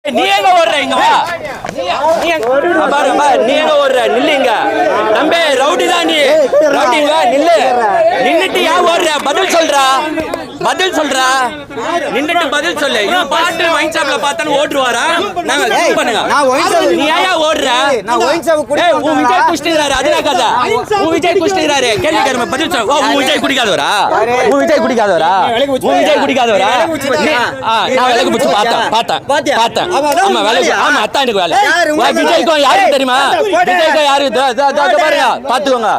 நீ எங்க ஓடுற இங்க வா நீ எங்க ஓடுற நில்லுங்க தம்பி ரவுடி தான் நீ ரவுடிங்க நில்லு நின்னுட்டு ஏன் ஓடுற பதில் சொல்றா நின்னுட்டு பதில் சொல்லு இது பாட்டு ஒயின் ஷாப்ல பார்த்தானே ஓடுவாரா நாங்க ஸ்கிப் பண்ணுங்க நீ ஏன் ஓடுற நான் ஒயின் ஷாப் குடி உன் விஜய் குஷ்டிறாரு அதுனா கதை உன் விஜய் குஷ்டிறாரு கேள்வி கேளுங்க பதில் சொல்லு உன் விஜய் குடிக்காதவரா நான் விளக்கு பிடிச்சு பார்த்தேன் ஆமா வேலைக்கு ஆமா அத்தான் எனக்கு வேலை விஜய்க்கும் யாருக்கு தெரியுமா விஜய்க்கும் யாரு பாருங்க பாத்துக்கோங்க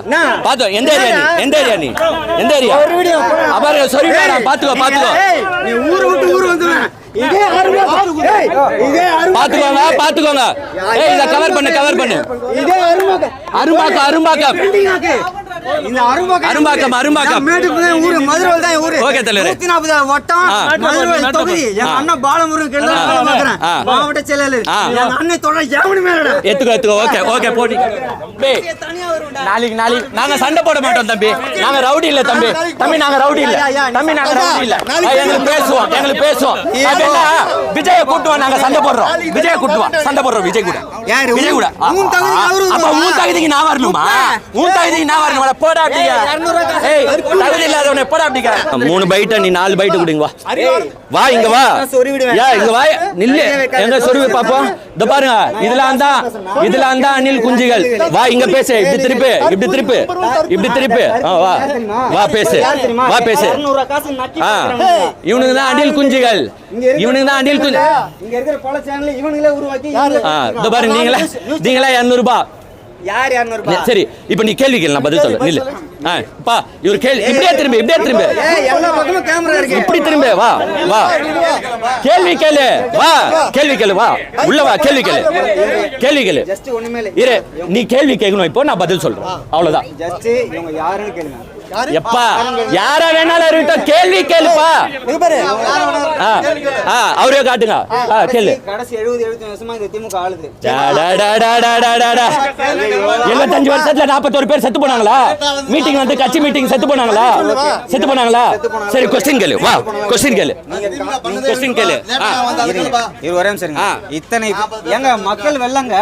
பாத்து எந்த ஏரியா நீ பாருங்க சொல்லிட்டு பாத்துக்கோ நீ ஊரு விட்டு ஊரு வந்துடுவேன் பாத்துக்கோங்க இத கவர் பண்ணு இதே அரும்பாக்கம் இந்த அரும்பாக்கம் ஊரு மதுரை தான் ஊரு ஓகே தலைவரே 140 வட்டம் மதுரை தொகுதி எங்க அண்ணன் பாலமுருகன் கேள்வி மாவட்ட செயலாளர் எங்க அண்ணன் தொடர ஜெவனி மேலடா ஏத்துக்கோ ஓகே போடி நாளைக்கு நாங்க சண்டை போட மாட்டோம் தம்பி நாங்க ரவுடி இல்ல தம்பி நாங்க ரவுடி இல்ல எங்களுக்கு பேசுவோம் விஜய கூட்டுவா நாங்க சண்டை போடுறோம் விஜய் கூட அப்ப உன் தகுதிக்கு நான் வரணுமா போடா அப்படிங்க தகுதி இல்லாதவனே போடா அப்படிங்க 3 பைட்ட நீ 4 பைட்டு குடிங்க வா இங்க வா இங்க வா நில்லு எங்க சொருவி பாப்போம் இந்த பாருங்க இதுல அந்த அணில் குஞ்சுகள் வா இங்க பேசு இப்படி திருப்பு வா பேசு இவனுக்கு தான் அணில் குஞ்சுகள் இங்க இருக்கிற பல சேனல் இவனுங்களே உருவாக்கி இந்த பாருங்க நீங்களா 200 ரூபாய் யார் 200 ரூபாய் சரி இப்போ நீ கேள்வி கேளு நான் பதில் சொல்ல நில்லு பா இவர் கேள்வி இப்படியே திரும்பி எல்லா பக்கமும் கேமரா இருக்கு இப்படி திரும்பி வா கேள்வி கேளு வா உள்ள வா கேள்வி கேளு ஜஸ்ட் ஒண்ணுமே இல்ல இரு நீ கேள்வி கேட்கணும் இப்போ நான் பதில் சொல்றேன் அவ்வளவுதான் ஜஸ்ட் இவங்க யாருன்னு கேளுங்க எப்பா யார வேணாலும் இருக்கட்டும் கேள்வி கேளுப்பா அவரே காட்டுங்க கேளு கடைசி 70-75 வருஷமா இந்த திமுக ஆளுது 75 வருஷத்துல 41 பேர் செத்து போனாங்களா மீட்டிங் வந்து கட்சி மீட்டிங் செத்து போனாங்களா சரி கொஸ்டின் கேளு வா கொஸ்டின் கேளு இது ஒரே நிமிஷம் இத்தனை ஏங்க மக்கள் வெள்ளங்க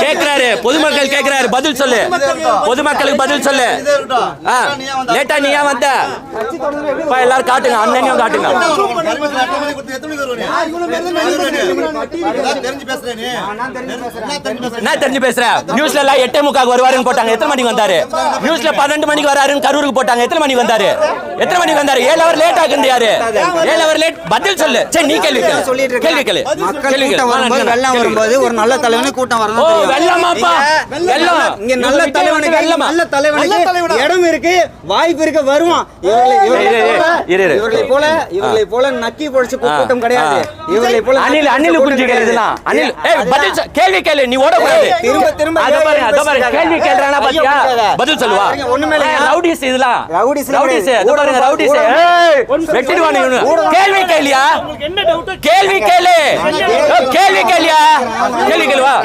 கேக்குறாரு பொதுமக்கள் கேக்குறாரு பதில் சொல்லு பொதுமக்களுக்கு பதில் சொல்லு லேட்டா நீ ஏன் வந்த எல்லாரும் காட்டுங்க அண்ணனையும் காட்டுங்க நான் தெரிஞ்சு பேசுறேன் நியூஸ்ல எல்லாம் 8:45 வருவாருன்னு போட்டாங்க எத்தனை மணிக்கு வந்தாரு நியூஸ்ல 12 மணிக்கு வராருன்னு கரூருக்கு போட்டாங்க எத்தனை மணிக்கு வந்தாரு 7 ஹவர் லேட் ஆகுது யாரு 7 ஹவர் லேட் பதில் சொல்லு சரி நீ கேள்வி கேளு வெள்ளம் வரும்போது ஒரு நல்ல தலைவனை கூட்டம் இடம் இருக்கு வாய்ப்பு இருக்கு வருவான் இவர்களை போல நக்கி பொழிச்சு கூட்டம் கிடையாது இவர்களை போல அணில் குஞ்சுகள் இதெல்லாம் கேள்வி கேளு நீ ஓடக்கூடாது திரும்ப கேள்வி கேள்றானா பாத்தியா பதில் சொல்லுவா ஒண்ணுமே இல்ல ரவுடிஸ் இதெல்லாம் ரவுடிஸ் வெட்டிடுவானே கேள்வி கேளியா கேள்வி கேளுவா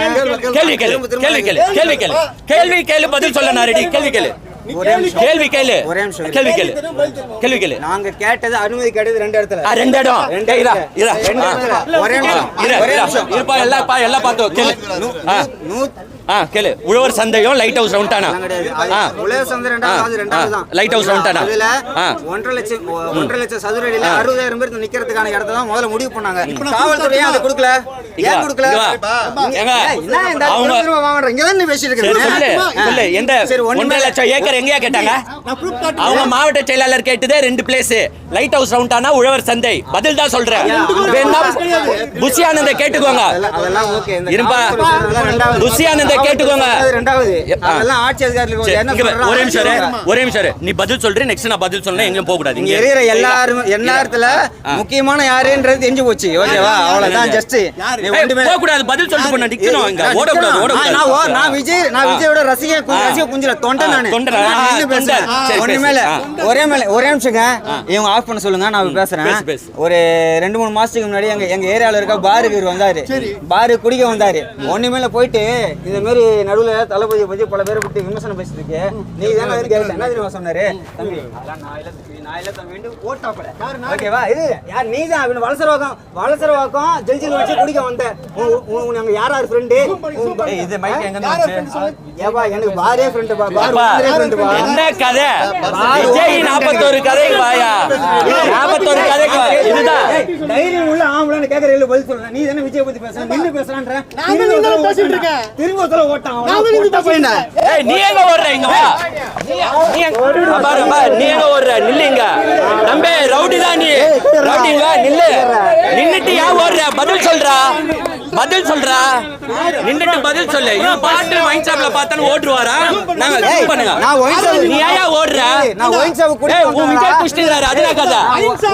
கேள்வி கேளு பதில் சொல்ல நான் ரெடி கேள்வி கேளு நாங்க கேட்டது அனுமதி கேட்டது 2 இடத்துல 2 இடம் ஒரே இருப்பா எல்லாம் பாத்து கேளு கேளு உழவர் சந்தையும் லைட் ஹவுஸ் ரவுண்டானா உழவர் சந்தை ரெண்டாவது தான் லைட் ஹவுஸ் ரவுண்டானா அதுல 1.5 லட்சம் சதுர அடியில 60,000 பேர் நிக்கிறதுக்கான இடத்தை தான் முதல்ல முடிவு பண்ணாங்க காவல்துறையே அதை கொடுக்கல ஏன் கொடுக்கல என்ன இந்த வாங்குறீங்க இங்க தான் பேசிட்டு இருக்கீங்க சொல்லு எந்த 1.5 லட்சம் ஏக்கர் எங்கயா கேட்டாங்க அவங்க மாவட்ட செயலாளர் கேட்டதே 2 பிளேஸ் லைட் ஹவுஸ் ரவுண்டானா உழவர் சந்தை பதில் தான் சொல்றேன் புசி ஆனந்த கேட்டுக்கோங்க அதெல்லாம் ஓகே இருப்பா புசி ஆனந்த கேட்டுக்கோங்க ரெண்டாவது அதெல்லாம் ஆட்சி அதிகாரிகளுக்கு என்ன ஒரே நிமிஷம் நீ பதில் சொல்ற நெக்ஸ்ட் நான் பதில் சொல்றேன் எங்கயும் போக கூடாது இங்க இருக்கிற எல்லாரும் எல்லாத்துல முக்கியமான யாருன்றது தெரிஞ்சு போச்சு ஓகேவா அவ்வளவுதான் ஜஸ்ட் போக கூடாது பதில் சொல்லிட்டு போனா நிக்கணும் இங்க ஓட கூடாது நான் விஜயோட ரசிக குஞ்சில தொண்டை நானு ஒண்ணுமே இல்ல ஒரே நிமிஷங்க இவங்க ஆஃப் பண்ண சொல்லுங்க நான் பேசுறேன் ஒரு 2-3 மாசத்துக்கு முன்னாடி எங்க ஏரியால இருக்க பாருக்கு வந்தாரு பாரு குடிக்க வந்தாரு ஒண்ணுமே இல்ல போயிட்டு இந்த மாதிரி நடுவுல தளபதியை பத்தி பல பேரை பத்தி விமர்சனம் பேசிட்டு இருக்கு. நீ தானே கேட்ட என்ன தெரியுமா சொன்னாரு தம்பி, அதெல்லாம் நான் இல்ல தம்பி ஓட்டாப்பட ஓகேவா? இது யார் நீ தான் வளசரவாக்கம் ஜெல்ஜில் வச்சு குடிக்க வந்த உனக்கு யார் ஃப்ரெண்டு? இது மைக் எங்க இருந்து ஏப்பா எனக்கு பாரே ஃப்ரெண்டு பா, என்ன கதை? விஜய் 41 கதைக்கு வாயா, 41 கதைக்கு வா. இதுதான் தைரியம் உள்ள ஆம்பளை கேக்குற இல்ல பதில் சொல்றேன். நீ தானே விஜய் பத்தி பேசுற, நின்னு பேசுறான்ற. திரும்ப சொல்ல ஓட்டான். ஏய் நீ எங்க ஓடுற? இங்க வா. நீ பாரு நீ எங்க ஓடுற? நில்லுங்க தம்பி, ரவுடி தான் நீ. ரவுடிங்க நில்லு. நின்னுட்டு ஏன் ஓடுற? பதில் சொல்றா, பதில் சொல்றா. நின்னுட்டு பதில் சொல்லு. இவன் பாட்டு வைன் ஷாப்ல பார்த்தானே ஓடுவாரா? நாங்க ஜூம் பண்ணுங்க. நீ ஏன் ஓடுற? நான் ஒயின் ஷாப் குடி. ஏய் உன் விஜய் குடிச்சிட்டாரு, அதுனா கதை.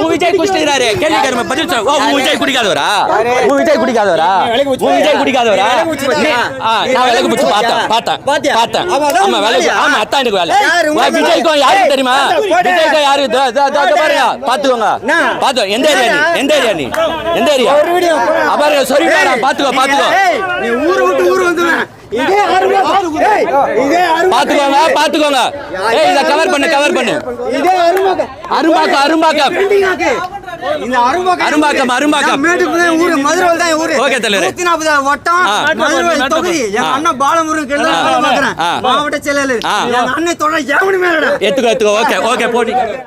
உன் விஜய் குடிச்சிட்டாரு. கேள்வி கேளுங்க, பதில் சொல்லு. உன் விஜய் குடிக்காதவரா? உன் விஜய் குடிக்காதவரா? உன் விஜய் குடிக்காதவரா? நான் விலகு பிடிச்சு பார்த்தேன். ஆமா விலகு. ஆமா அத்தான் எனக்கு வேலை. விஜய்க்கும் யாருக்கு தெரியுமா? விஜய்க்கும் யாருக்கு பாருங்க, பாத்துக்கோங்க. பாத்து எந்த ஏரியா நீ? எந்த ஏரியா நீ? எந்த ஏரியா? பாருங்க சொல்லிட்டு பாத்துக்கோ. நீ ஊரு விட்டு ஊரு வந்துடுவேன். பாத்துக்கோங்க. ஏய் இத கவர் பண்ணு. இதே அரும்பாக்கம். இந்த அரும்பாக்கம். மேட்டுக்குள்ள ஊரு மதுரை தான் ஊரு. ஓகே தலைவரே. 140 வட்டம் மதுரை தொகுதி. எங்க அண்ணன் பாலமுருகன் கேள்வி மாவட்ட செயலாளர். எங்க அண்ணன் தொடர் ஜாமணி மேலடா. எத்துக்கோ. ஓகே போடி.